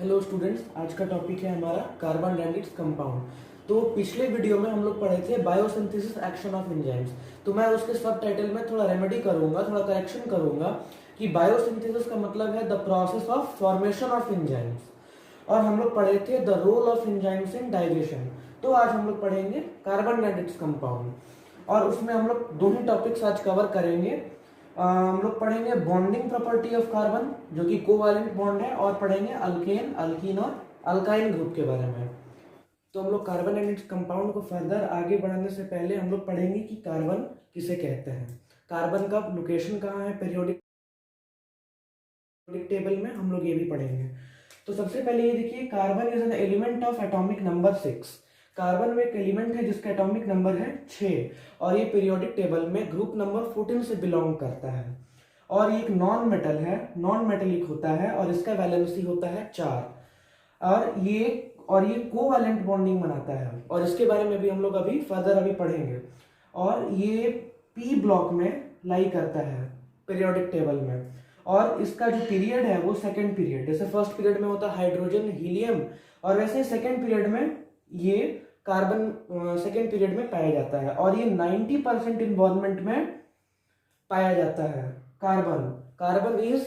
Hello students, आज का topic है हमारा कार्बन एंड इट्स कंपाउंड। तो पिछले वीडियो में हम लोग पढ़े थे बायोसिंथेसिस एक्शन ऑफ एंजाइम्स। तो मैं उसके सब टाइटल में थोड़ा रेमेडी करूंगा, थोड़ा करेक्शन करूंगा कि बायोसिंथेसिस का मतलब है the process of formation of enzymes, और हम लोग पढ़े थे the role of enzymes in digestion. तो आज हम लोग पढ़ेंगे कार्बन एंड इट्स कंपाउंड, और उसमें हम लोग दो ही टॉपिक्स आज कवर करेंगे। हम लोग पढ़ेंगे बॉन्डिंग प्रॉपर्टी ऑफ कार्बन जो कि कोवैलेंट बॉन्ड है, और पढ़ेंगे अल्केन, अल्कीन और अल्काइन ग्रुप के बारे में। तो हम लोग कार्बन एंड इट्स कंपाउंड को फर्दर आगे बढ़ाने से पहले हम लोग पढ़ेंगे कि कार्बन किसे कहते हैं, कार्बन का लोकेशन कहाँ है पीरियोडिक टेबल में, हम लोग ये भी पढ़ेंगे। तो सबसे पहले ये देखिए, carbon is an element of atomic number 6। Carbon में एक एलिमेंट है जिसका एटॉमिक नंबर है 6, और ये पीरियोडिक टेबल में ग्रुप नंबर 14 से बिलोंग करता है। और ये एक नॉन मेटल है, नॉन मेटेलिक होता है, और इसका वैलेंसी होता है 4। और ये कोवैलेंट बॉन्डिंग बनाता है, और इसके बारे में भी हम लोग अभी फर्दर पढ़ेंगे। और ये पी ब्लॉक में लाई करता है पीरियोडिक टेबल में, और इसका जो पीरियड है वो सेकंड पीरियड, जैसे फर्स्ट पीरियड में होता है हाइड्रोजन, हीलियम, और वैसे ही सेकंड पीरियड में ये कार्बन सेकंड पीरियड में पाया जाता है। और ये 90% इन्वायरमेंट में पाया जाता है। Carbon is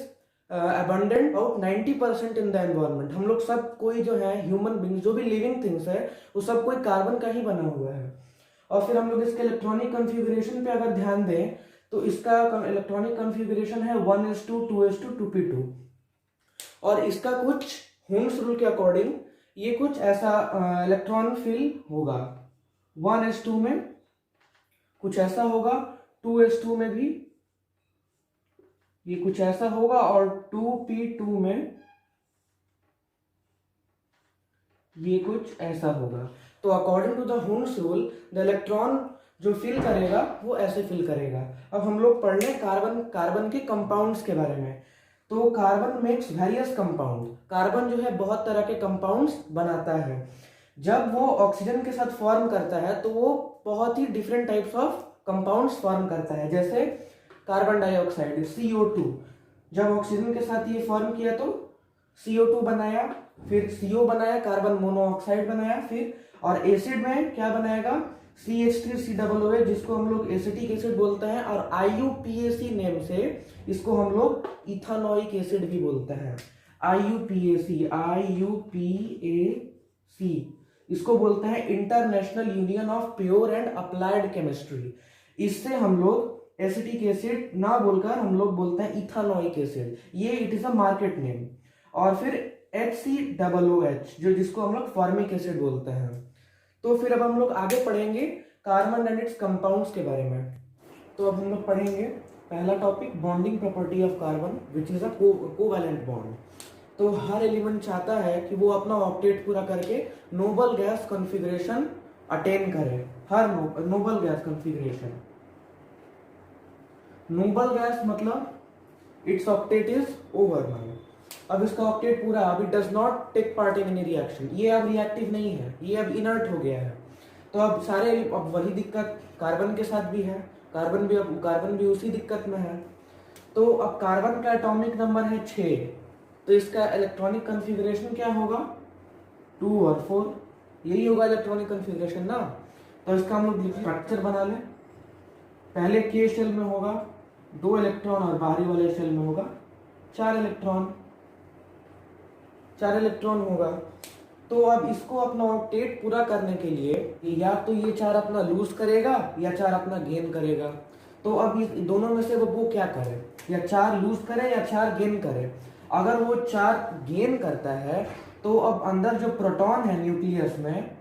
abundant about 90% in the environment. हम लोग सब कोई जो है ह्यूमन बींग, जो भी लिविंग थिंग्स है, वो सब कोई कार्बन का ही बना हुआ है। और फिर हम लोग इसके इलेक्ट्रॉनिक कॉन्फ़िगरेशन पे अगर ध्यान दें तो इसका इलेक्ट्रॉनिक कॉन्फ़िगरेशन है 1s2 2s2 2p2। और इसका कुछ होम्स रूल के अकॉर्डिंग ये कुछ ऐसा इलेक्ट्रॉन फिल होगा। 1s2 में कुछ ऐसा होगा, 2s2 में भी ये कुछ ऐसा होगा, और 2p2 में ये कुछ ऐसा होगा। तो according to the Hund's rule the electron जो फिल करेगा वो ऐसे फिल करेगा। अब हम लोग पढ़ लें कार्बन के कंपाउंड्स के बारे में। तो carbon makes various compound. Carbon जो है बहुत तरह के कंपाउंड्स बनाता है। जब वो ऑक्सीजन के साथ फॉर्म करता है तो वो बहुत ही different types of compounds form करता है, जैसे कार्बन डाइऑक्साइड CO2। जब ऑक्सीजन के साथ ये फॉर्म किया तो CO2 बनाया, फिर CO बनाया, कार्बन मोनोऑक्साइड बनाया, फिर और एसिड में क्या बनाएगा, CH3COOH, जिसको हम लोग एसिटिक एसिड बोलते हैं, और IUPAC नेम से इसको हम लोग इथानोइक एसिड भी बोलते हैं। IUPAC इसको बोलते हैं international union of pure and applied chemistry. इससे हम लोग एसिटिक एसिड ना बोलकर हम लोग बोलते हैं इथानोइक एसिड, ये it is a market name. और फिर HCOOH जो जिसको हम लोग फॉर्मिक एसिड बोलते हैं। तो फिर अब हम लोग आगे पढ़ेंगे कार्बन एंड इट्स कंपाउंड्स के बारे में। तो अब हम लोग पढ़ेंगे पहला topic, bonding property of carbon which is a covalent bond. तो हर एलिमेंट चाहता है कि वो अपना ऑक्टेट पूरा करके नोबल गैस कॉन्फ़िगरेशन अटेन करे। हर noble gas configuration, noble gas मतलब it's octet is over now. अब इसका ऑक्टेट पूरा, अब it does not take part in any reaction, ये अब रिएक्टिव नहीं है, ये अब इनर्ट हो गया है। तो अब अब वही दिक्कत कार्बन के साथ भी है, कार्बन भी उसी दिक्कत में है। तो अब कार्बन का एटॉमिक नंबर है 6, तो इसका इलेक्ट्रॉनिक कॉन्फ़िगरेशन क्या होगा, 2 और 4, यही होगा इलेक्ट्रॉनिक कॉन्फ़िगरेशन ना। तो इसका हम लोग स्ट्रक्चर बना लें। पहले के शेल में होगा 2 इलेक्ट्रॉन, और बाहरी वाले शेल में होगा 4 इलेक्ट्रॉन होगा। तो अब इसको अपना ऑक्टेट पूरा करने के लिए या तो ये 4 अपना लूज करेगा या 4 अपना गेन करेगा। तो अब इस दोनों में से वो क्या करे, या 4 लूज करे या 4 गेन करे। अगर वो 4 गेन करता है तो अब अंदर जो प्रोटॉन है न्यूक्लियस में,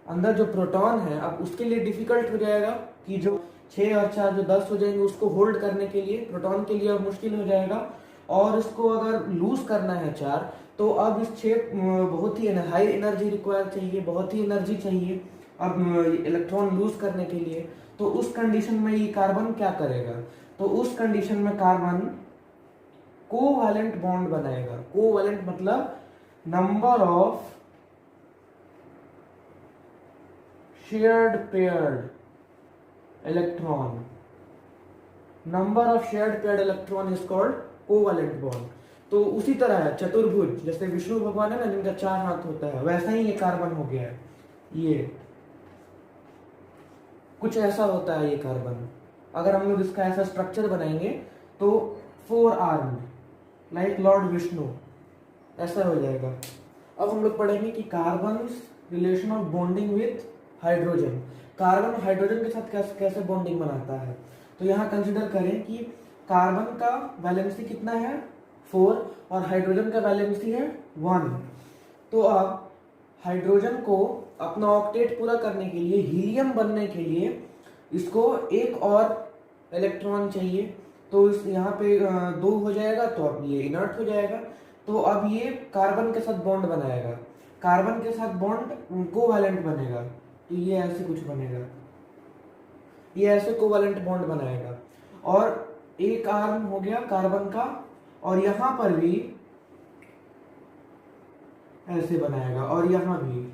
अंदर जो प्रोटॉन है, अब उसके लिए डिफिकल्ट हो जाएगा कि जो 6 और 4 जो 10 हो जाएंगे उसको होल्ड करने के लिए प्रोटॉन के लिए अब मुश्किल हो जाएगा। और इसको अगर लूज करना है 4, तो अब इस 6 बहुत ही हाई एनर्जी रिक्वायर चाहिए, बहुत ही एनर्जी चाहिए अब इलेक्ट्रॉन लूज करने के लिए। तो उस कंडीशन में ये कार्बन क्या करेगा, तो उस कंडीशन में कार्बन कोवैलेंट बॉन्ड बनाएगा। कोवैलेंट मतलब number of shared paired electron, number of shared paired electron is called covalent bond। तो उसी तरह है चतुर्भुज, जैसे विष्णु भगवान है ना जिनका 4 हाथ होता है, वैसा ही ये कार्बन हो गया है। ये कुछ ऐसा होता है ये कार्बन। अगर हम लोग इसका ऐसा स्ट्रक्चर बनाएंगे तो 4 आर्म लाइक लॉर्ड विष्णु ऐसा हो जाएगा। अब हम लोग पढ़ेंगे कि carbon relation of bonding with hydrogen. Carbon hydrogen के साथ कैसे कैसे बॉन्डिंग बनाता है। तो यहाँ कंसिडर करें कि कार्बन का वैलेंसी कितना है 4 और हाइड्रोजन का वैलेंसी है 1। तो अब हाइड्रोजन को अपना ऑक्टेट पूरा करने के लिए, हीलियम बनने के लिए इसको एक और इलेक्ट्रॉन चाहिए। तो इस यहाँ पे 2 हो जाएगा, तो अब ये इनर्ट हो जाएगा। तो अब ये कार्बन के साथ बॉन्ड बनाएगा, कार्बन के साथ बॉन्ड कोवैलेंट बनेगा। तो ये ऐसे कुछ बनेगा, ये ऐसे कोवैलेंट बॉन्ड बनाएगा। और एक आर्म हो गया कार्बन का, और यहां पर भी ऐसे बनाएगा, और यहां भी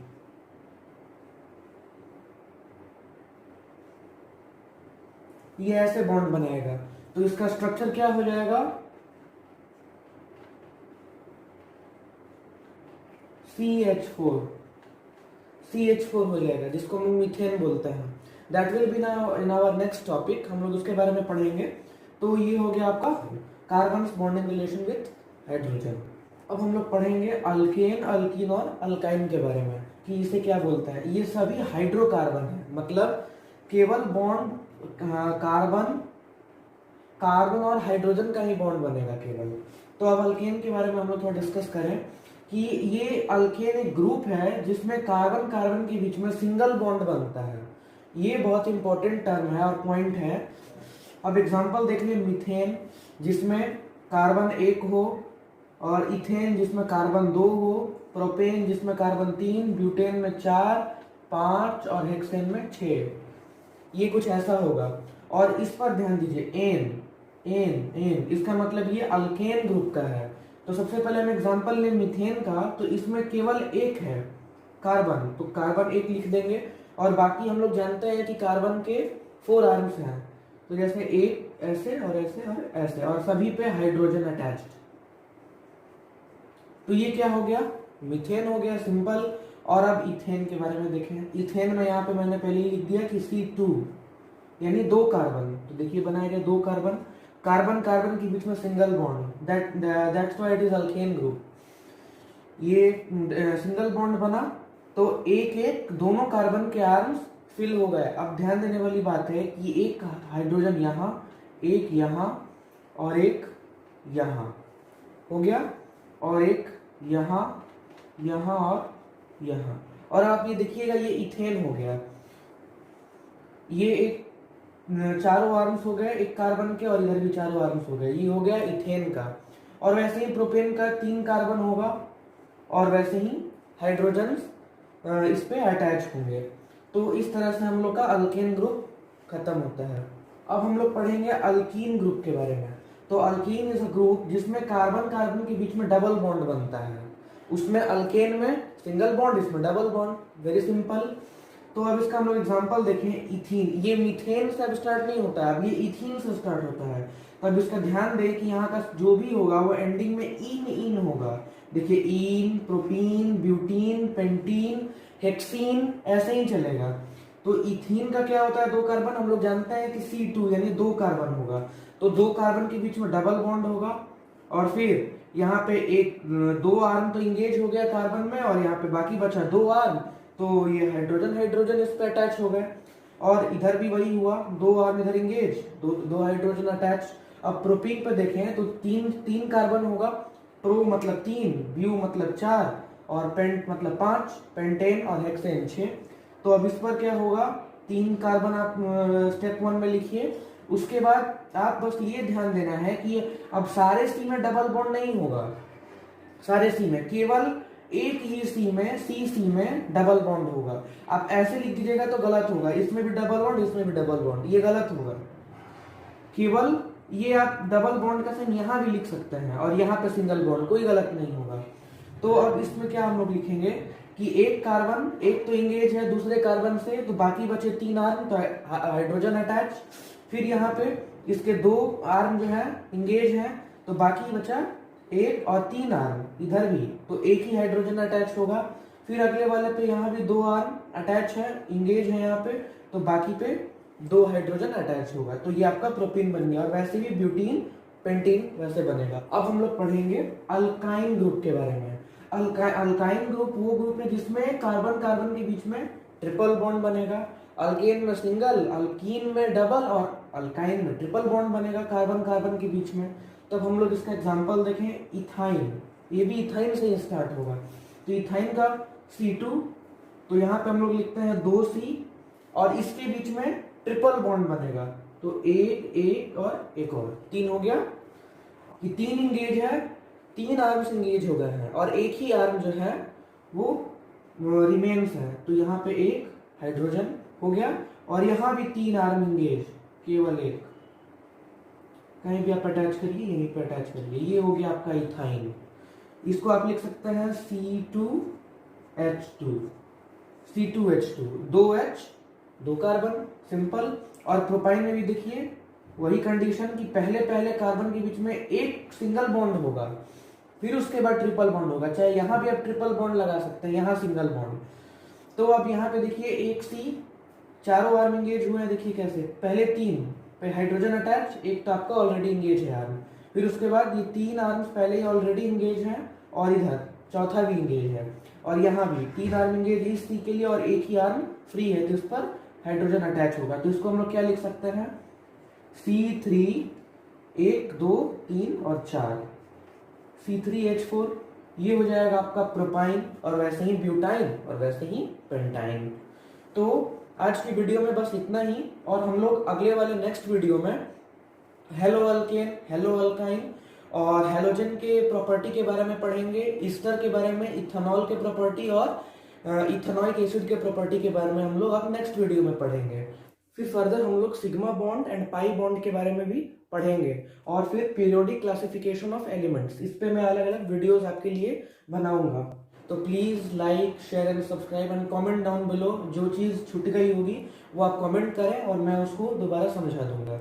ये ऐसे बॉन्ड बनाएगा। तो इसका स्ट्रक्चर क्या हो जाएगा, CH4 हो जाएगा, जिसको हम मीथेन बोलते हैं। That will be in our next topic, हम लोग उसके बारे में पढ़ेंगे। तो ये हो गया आपका carbon bonding relation with hydrogen. अब हम लोग पढ़ेंगे अल्केन, अल्कीन और अल्काइन के बारे में कि इसे क्या बोलता है। ये सभी हाइड्रोकार्बन है, मतलब केवल बॉन्ड कार्बन और हाइड्रोजन का ही बॉन्ड बनेगा केवल। तो अब अल्केन के बारे में हम लोग थोड़ा डिस्कस करें कि ये अल्केन एक ग्रुप है जिसमें कार्बन कार्बन के बीच में सिंगल बॉन्ड बनता है। ये बहुत इंपॉर्टेंट टर्म है और पॉइंट है। अब एग्जांपल देख लें, मीथेन जिसमें कार्बन 1 हो, और इथेन जिसमें कार्बन 2 हो, प्रोपेन जिसमें कार्बन 3, ब्यूटेन में 4, 5 और हेक्सेन में 6। ये कुछ ऐसा होगा। और इस पर ध्यान दीजिए, एन इसका मतलब ये अल्केन ग्रुप का है। तो सबसे पहले हम एग्जांपल लें मीथेन का, तो इसमें केवल एक है कार्बन, तो कार्बन 1 लिख देंगे। और बाकी हम लोग जानते हैं कि कार्बन के 4 आर्म्स हैं, तो जैसे एक ऐसे और ऐसे और ऐसे, और सभी पे हाइड्रोजन अटैच्ड। तो ये क्या हो गया, मीथेन हो गया सिंपल। और अब इथेन के बारे में देखें। इथेन में यहाँ पे मैंने पहले ही लिख दिया कि C2 यानी 2 कार्बन। तो देखिए बनाए गए 2 कार्बन, कार्बन कार्बन के बीच में single bond, that's why it is alkane group. ये सिंगल बॉन्ड बना, तो एक दोनों कार्बन के आर्म्स फिल हो गए। अब ध्यान देने वाली बात है कि एक हाइड्रोजन यहाँ, एक यहाँ और एक यहाँ हो गया, और एक यहाँ, यहाँ और यहाँ। और आप ये देखिएगा ये इथेन हो गया। ये एक चारों आर्म्स हो गए एक कार्बन के, और इधर भी चारों आर्म्स हो गए, ये हो गया इथेन का। और वैसे ही प्रोपेन का 3 कार्बन होगा, और वैसे ही हाइड्रोजन इस पे अटैच होंगे। तो इस तरह से हम लोग का अल्केन ग्रुप खत्म होता है। अब हम लोग पढ़ेंगे अल्कीन ग्रुप के बारे में। तो अल्कीन इज अ ग्रुप जिसमें कार्बन कार्बन के बीच में डबल बॉन्ड बनता है। उसमें अल्केन में सिंगल बॉन्ड, इसमें डबल बॉन्ड, वेरी सिंपल। तो अब इसका हम लोग एग्जांपल देखें, इथीन। ये मीथेन से अब स्टार्ट नहीं होता है, अब ये इथीन से स्टार्ट होता है। तो अब इसका ध्यान दें कि यहाँ का जो भी होगा वो एंडिंग में इन होगा। देखिए इन, प्रोपीन, ब्यूटीन, पेंटीन, हेक्सीन, ऐसे ही चलेगा। तो इथीन का क्या होता है, 2 कार्बन, हम लोग जानते हैं कि C2 यानी 2 कार्बन होगा। तो 2 कार्बन के बीच में डबल बॉन्ड होगा, और फिर यहाँ पे 2 आर्म तो इंगेज हो गया कार्बन में, और यहाँ पे बाकी बचा 2 आर्म, तो ये हाइड्रोजन इस पे अटैच हो गए। और इधर भी वही हुआ, 2 आर्म इधर इंगेज, 2 हाइड्रोजन अटैच। अब प्रोपीन पे देखें तो 3 कार्बन होगा, प्रो मतलब 3, ब्यू मतलब 4, और पेंट मतलब 5, पेंटेन और हेक्सेन 6। तो अब इस पर क्या होगा, 3 कार्बन आप स्टेप 1 में लिखिए। उसके बाद आप बस ये ध्यान देना है कि अब सारे सी में डबल बॉन्ड नहीं होगा, सारे सी में केवल एक ही सी में डबल बॉन्ड होगा। आप ऐसे लिख दीजिएगा तो गलत होगा, इसमें भी डबल बॉन्ड, इसमें भी डबल बॉन्ड, ये गलत होगा। केवल ये आप डबल बॉन्ड का साइन यहाँ भी लिख सकते हैं, और यहाँ पे सिंगल बॉन्ड, कोई गलत नहीं होगा। तो अब इसमें क्या हम लोग लिखेंगे कि एक कार्बन, एक तो इंगेज है दूसरे कार्बन से, तो बाकी बचे 3 आर्म, तो हाइड्रोजन अटैच। फिर यहाँ पे इसके 2 आर्म जो है इंगेज है, तो बाकी बचा एक और 3 आर्म इधर भी, तो एक ही हाइड्रोजन अटैच होगा। फिर अगले वाले पे यहाँ भी 2 आर्म अटैच है, इंगेज है यहाँ पे, तो बाकी पे 2 हाइड्रोजन अटैच होगा। तो ये आपका प्रोपीन बन गया। और वैसे भी ब्यूटीन पेंटीन वैसे बनेगा। अब हम लोग पढ़ेंगे अल्काइन ग्रुप के बारे में। अल्काइन ग्रुप वो ग्रुप है जिसमें कार्बन कार्बन के बीच में ट्रिपल बॉन्ड बनेगा। अल्केन में सिंगल, अल्कीन में डबल और अल्काइन में ट्रिपल बॉन्ड बनेगा कार्बन कार्बन के बीच में। तब हम लोग इसका एग्जांपल देखें, इथाइन, ये भी इथाइन से स्टार्ट होगा। तो इथाइन का C2, तो यहाँ पे हम लोग लिखते हैं 2C और इसके बीच में ट्रिपल बॉन्ड बनेगा, तो एक और एक और 3 हो गया। ये 3 इंगेज है, 3 आर्म्स इंगेज हो गए हैं और एक ही आर्म जो है वो रिमेन्स है, तो यहाँ पे एक हाइड्रोजन हो गया। और यहाँ भी 3 आर्म इंगेज, केवल एक, कहीं भी आप अटैच करिए, यहीं पे अटैच करिए, ये हो गया आपका इथाइन। इसको आप लिख सकते हैं C2H2, C2H2, 2H 2 carbon, simple. और प्रोपाइन में भी देखिए वही कंडीशन कि पहले पहले कार्बन के बीच में एक सिंगल बॉन्ड होगा, फिर उसके बाद ट्रिपल बॉन्ड होगा। चाहे यहाँ भी आप ट्रिपल बॉन्ड लगा सकते हैं, यहाँ सिंगल बॉन्ड। तो अब यहाँ पे देखिए एक C, चारों आर्म इंगेज हुए हैं। देखिए कैसे, पहले 3 पे हाइड्रोजन अटैच, एक तो आपका ऑलरेडी इंगेज है आर्म, फिर उसके बाद ये 3 आर्म्स पहले ही ऑलरेडी इंगेज हैं और इधर चौथा भी इंगेज है। और यहाँ भी 3 आर्म इंगेज इस C के लिए और एक ही आर्म फ्री है जिस पर हाइड्रोजन अटैच होगा। तो इसको हम लोग क्या लिख सकते हैं, C3, 1 2 3 और 4, C3H4, ये हो जाएगा आपका प्रोपाइन। और वैसे ही ब्यूटाइन और वैसे ही पेंटाइन। तो आज की वीडियो में बस इतना ही, और हम लोग अगले वाले नेक्स्ट वीडियो में हेलो अल्केन, हेलो अल्काइन और हेलोजन के प्रॉपर्टी के बारे में पढ़ेंगे, ईस्टर के बारे में, इथेनॉल के प्रॉपर्टी और इथेनॉइक एसिड के प्रॉपर्टी के बारे में हम लोग अब नेक्स्ट वीडियो में पढ़ेंगे। फिर फर्दर हम लोग sigma bond and pi bond के बारे में भी पढ़ेंगे, और फिर पीरियोडिक क्लासिफिकेशन ऑफ एलिमेंट्स, इस पे मैं अलग अलग वीडियोस आपके लिए बनाऊंगा। तो please like, share and subscribe and comment down below. जो चीज़ छूट गई होगी वो आप कमेंट करें और मैं उसको दोबारा समझा दूंगा।